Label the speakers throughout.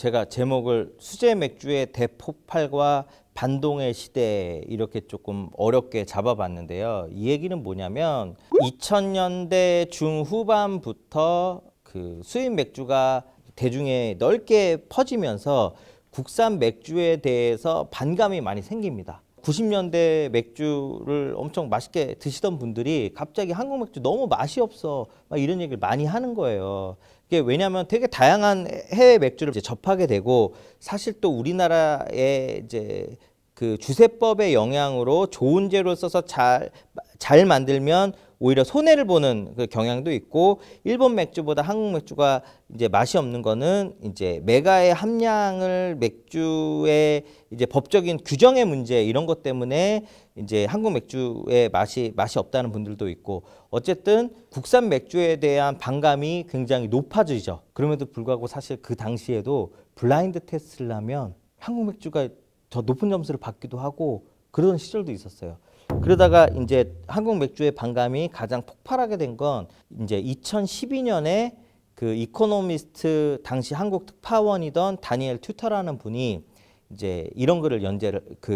Speaker 1: 제가 제목을 수제 맥주의 대폭발과 반동의 시대 이렇게 조금 어렵게 잡아봤는데요. 이 얘기는 뭐냐면 2000년대 중후반부터 그 수입 맥주가 대중에 넓게 퍼지면서 국산 맥주에 대해서 반감이 많이 생깁니다. 90년대 맥주를 엄청 맛있게 드시던 분들이 갑자기 한국 맥주 너무 맛이 없어 막 이런 얘기를 많이 하는 거예요. 이게 왜냐하면 되게 다양한 해외 맥주를 이제 접하게 되고 사실 또 우리나라의 이제 그 주세법의 영향으로 좋은 재료 써서 잘 만들면 오히려 손해를 보는 그 경향도 있고 일본 맥주보다 한국 맥주가 이제 맛이 없는 거는 이제 메가의 함량을 맥주의 이제 법적인 규정의 문제 이런 것 때문에 이제 한국 맥주의 맛이 없다는 분들도 있고 어쨌든 국산 맥주에 대한 반감이 굉장히 높아지죠. 그럼에도 불구하고 사실 그 당시에도 블라인드 테스트를 하면 한국 맥주가 더 높은 점수를 받기도 하고 그런 시절도 있었어요. 그러다가 이제 한국 맥주의 반감이 가장 폭발하게 된 건 이제 2012년에 그 이코노미스트 당시 한국 특파원이던 다니엘 튜터라는 분이 이제 이런 글을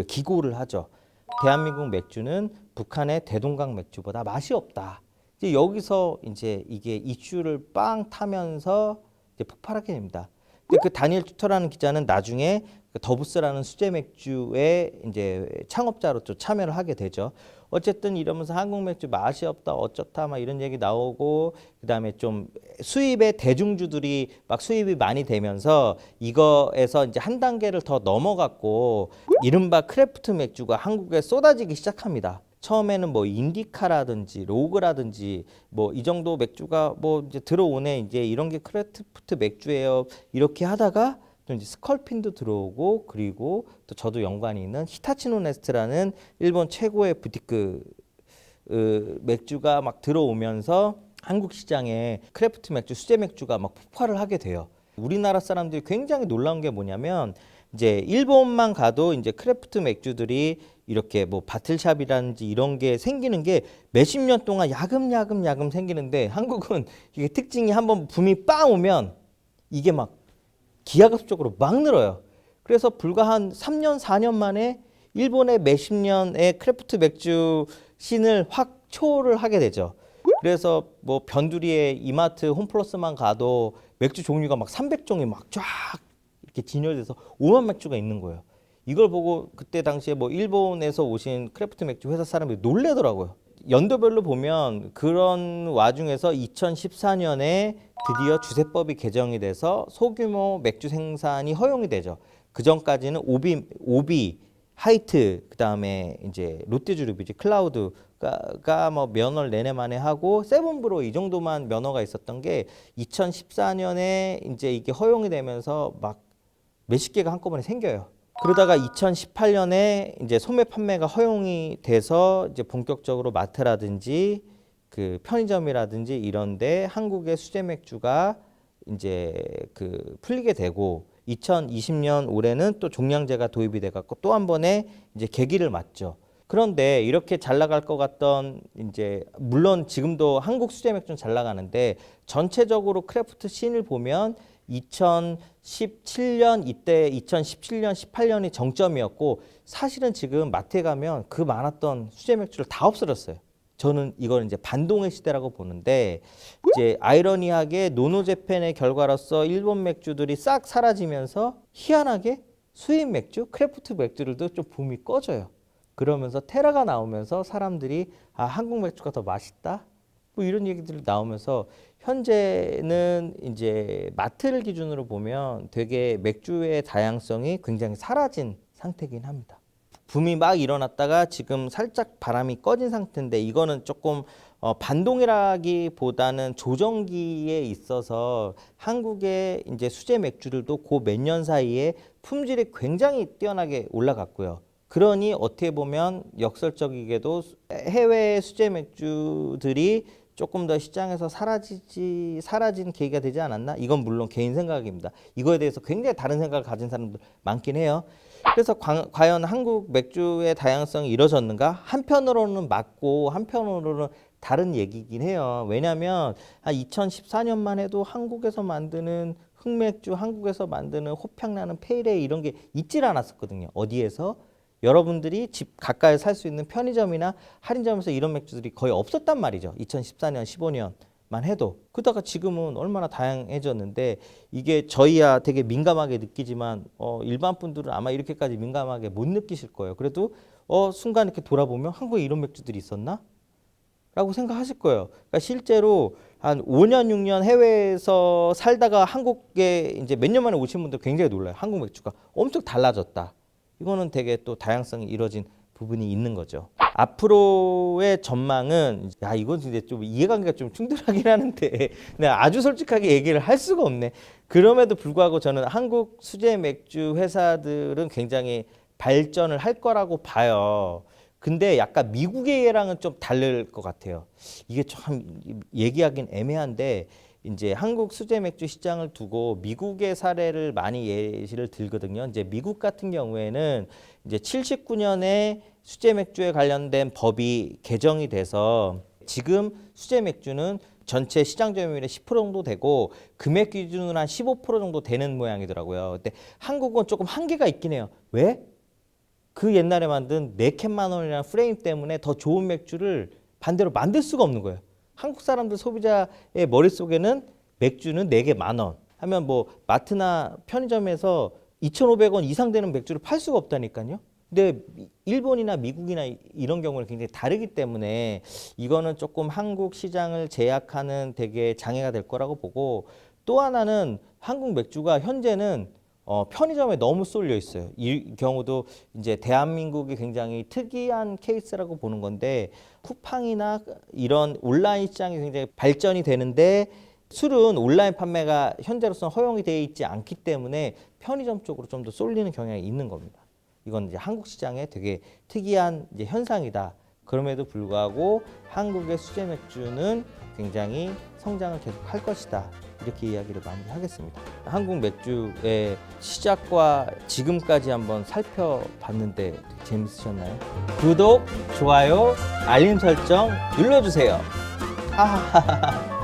Speaker 1: 기고를 하죠. 대한민국 맥주는 북한의 대동강 맥주보다 맛이 없다. 이제 여기서 이제 이게 이슈를 빵 타면서 이제 폭발하게 됩니다. 근데 그 다니엘 튜터라는 기자는 나중에 더부스라는 수제 맥주의 이제 창업자로 또 참여를 하게 되죠. 어쨌든 이러면서 한국 맥주 맛이 없다 어쩌다 막 이런 얘기 나오고 그다음에 좀 수입의 대중주들이 막 수입이 많이 되면서 이거에서 이제 한 단계를 더 넘어갔고 이른바 크래프트 맥주가 한국에 쏟아지기 시작합니다. 처음에는 뭐 인디카라든지 로그라든지 뭐 이 정도 맥주가 뭐 이제 들어오네 이제 이런 게 크래프트 맥주예요 이렇게 하다가 또 이제 스컬핀도 들어오고 그리고 또 저도 연관이 있는 히타치노 네스트라는 일본 최고의 부티크 맥주가 막 들어오면서 한국 시장에 크래프트 맥주, 수제 맥주가 막 폭발을 하게 돼요. 우리나라 사람들이 굉장히 놀라운 게 뭐냐면 이제 일본만 가도 이제 크래프트 맥주들이 이렇게 뭐 바틀샵이라든지 이런 게 생기는 게 몇십 년 동안 야금야금 생기는데 한국은 이게 특징이 한번 붐이 빵 오면 이게 막 기하급수적으로 막 늘어요. 그래서 불과 한 3년, 4년 만에 일본의 몇십 년의 크래프트 맥주 씬을 확 초월을 하게 되죠. 그래서 뭐 변두리에 이마트 홈플러스만 가도 맥주 종류가 막 300종이 막 쫙 이렇게 진열돼서 5만 맥주가 있는 거예요. 이걸 보고 그때 당시에 뭐 일본에서 오신 크래프트 맥주 회사 사람들이 놀래더라고요. 연도별로 보면 그런 와중에서 2014년에 드디어 주세법이 개정이 돼서 소규모 맥주 생산이 허용이 되죠. 그 전까지는 오비, 하이트, 그 다음에 이제 롯데주루비지, 클라우드가 뭐 면허를 내내 만에 하고 세븐브로 이 정도만 면허가 있었던 게 2014년에 이제 이게 허용이 되면서 막 몇십 개가 한꺼번에 생겨요. 그러다가 2018년에 이제 소매 판매가 허용이 돼서 이제 본격적으로 마트라든지 그 편의점이라든지 이런데 한국의 수제 맥주가 이제 그 풀리게 되고 2020년 올해는 또 종량제가 도입이 돼 갖고 또 한 번에 이제 계기를 맞죠. 그런데 이렇게 잘 나갈 것 같던 이제 물론 지금도 한국 수제 맥주는 잘 나가는데 전체적으로 크래프트 씬을 보면 2017년 이때 2017년 18년이 정점이었고 사실은 지금 마트에 가면 그 많았던 수제 맥주를 다 없어졌어요. 저는 이걸 이제 반동의 시대라고 보는데 이제 아이러니하게 노노재팬의 결과로서 일본 맥주들이 싹 사라지면서 희한하게 수입 맥주, 크래프트 맥주들도 좀 붐이 꺼져요. 그러면서 테라가 나오면서 사람들이 아 한국 맥주가 더 맛있다 뭐 이런 얘기들이 나오면서 현재는 이제 마트를 기준으로 보면 되게 맥주의 다양성이 굉장히 사라진 상태긴 합니다. 붐이 막 일어났다가 지금 살짝 바람이 꺼진 상태인데 이거는 조금 반동이라기보다는 조정기에 있어서 한국의 이제 수제 맥주들도 그 몇 년 사이에 품질이 굉장히 뛰어나게 올라갔고요. 그러니 어떻게 보면 역설적이게도 해외 수제 맥주들이 조금 더 시장에서 사라진 계기가 되지 않았나? 이건 물론 개인 생각입니다. 이거에 대해서 굉장히 다른 생각을 가진 사람들 많긴 해요. 그래서 과연 한국 맥주의 다양성이 이루어졌는가? 한편으로는 맞고 한편으로는 다른 얘기긴 해요. 왜냐하면 한 2014년만 해도 한국에서 만드는 흑맥주 한국에서 만드는 호평나는 페일에일 이런 게 있질 않았었거든요. 어디에서? 여러분들이 집 가까이 살 수 있는 편의점이나 할인점에서 이런 맥주들이 거의 없었단 말이죠. 2014년, 15년만 해도. 그러다가 지금은 얼마나 다양해졌는데 이게 저희야 되게 민감하게 느끼지만 일반 분들은 아마 이렇게까지 민감하게 못 느끼실 거예요. 그래도 순간 이렇게 돌아보면 한국에 이런 맥주들이 있었나? 라고 생각하실 거예요. 그러니까 실제로 한 5년, 6년 해외에서 살다가 한국에 이제 몇 년 만에 오신 분들 굉장히 놀라요. 한국 맥주가 엄청 달라졌다. 이거는 되게 또 다양성이 이루어진 부분이 있는 거죠. 앞으로의 전망은 이건 이제 좀 이해관계가 좀 충돌하긴 하는데 내가 아주 솔직하게 얘기를 할 수가 없네. 그럼에도 불구하고 저는 한국 수제 맥주 회사들은 굉장히 발전을 할 거라고 봐요. 근데 약간 미국의 예랑은 좀 다를 것 같아요. 이게 참 얘기하긴 애매한데 이제 한국 수제 맥주 시장을 두고 미국의 사례를 많이 예시를 들거든요. 이제 미국 같은 경우에는 이제 79년에 수제 맥주에 관련된 법이 개정이 돼서 지금 수제 맥주는 전체 시장 점유율의 10% 정도 되고 금액 기준으로 한 15% 정도 되는 모양이더라고요. 근데 한국은 조금 한계가 있긴 해요. 왜? 그 옛날에 만든 4캔만 원이라는 프레임 때문에 더 좋은 맥주를 반대로 만들 수가 없는 거예요. 한국 사람들 소비자의 머릿속에는 맥주는 4개 10,000원 하면 뭐 마트나 편의점에서 2,500원 이상 되는 맥주를 팔 수가 없다니까요. 근데 일본이나 미국이나 이런 경우는 굉장히 다르기 때문에 이거는 조금 한국 시장을 제약하는 되게 장애가 될 거라고 보고 또 하나는 한국 맥주가 현재는 편의점에 너무 쏠려 있어요. 이 경우도 이제 대한민국이 굉장히 특이한 케이스라고 보는 건데 쿠팡이나 이런 온라인 시장이 굉장히 발전이 되는데 술은 온라인 판매가 현재로서는 허용이 되어 있지 않기 때문에 편의점 쪽으로 좀 더 쏠리는 경향이 있는 겁니다. 이건 이제 한국 시장의 되게 특이한 이제 현상이다. 그럼에도 불구하고 한국의 수제 맥주는 굉장히 성장을 계속 할 것이다. 이렇게 이야기를 마무리하겠습니다. 한국 맥주의 시작과 지금까지 한번 살펴봤는데 재밌으셨나요? 구독, 좋아요, 알림 설정 눌러주세요. 하하하하.